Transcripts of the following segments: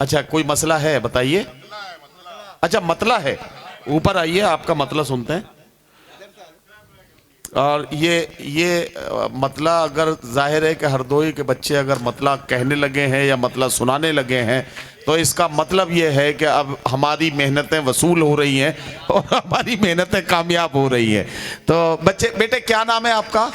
अच्छा, कोई मसला है बताइए। अच्छा, मतला है, ऊपर आइए, आपका मतला सुनते हैं। और ये मतला अगर जाहिर है कि हरदोई के बच्चे अगर मतला कहने लगे हैं या मतला सुनाने लगे हैं तो इसका मतलब ये है कि अब हमारी मेहनतें वसूल हो रही हैं और हमारी मेहनतें कामयाब हो रही हैं। तो बच्चे, बेटे क्या नाम है आपका?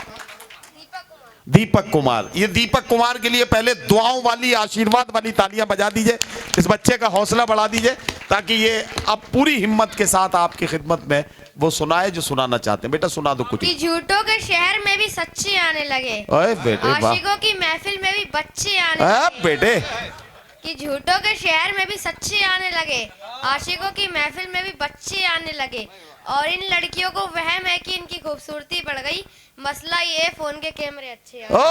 दीपक कुमार। ये दीपक कुमार के लिए पहले दुआओं वाली, आशीर्वाद वाली तालियां बजा दीजिए, इस बच्चे का हौसला बढ़ा दीजिए ताकि ये अब पूरी हिम्मत के साथ आपकी खिदमत में वो सुनाए जो सुनाना चाहते हैं। बेटा सुना दो कुछ। कि झूठों के शहर में भी सच्चे आने लगे, ओए बेटे वाह। आशिकों की महफिल में भी बच्चे आने लगे। बेटे कि झूठों के शहर में भी सच्चे आने लगे, आशिकों की महफिल में भी बच्चे आने लगे। और इन लड़कियों को वहम है कि इनकी खूबसूरती बढ़ गई, मसला ये फोन के कैमरे अच्छे हैं। ओ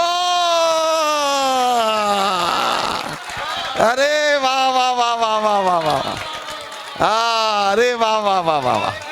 अरे वाह वाह वाह वाह वाह वाह वाह, अरे वाह वाह वाह वाह वाह।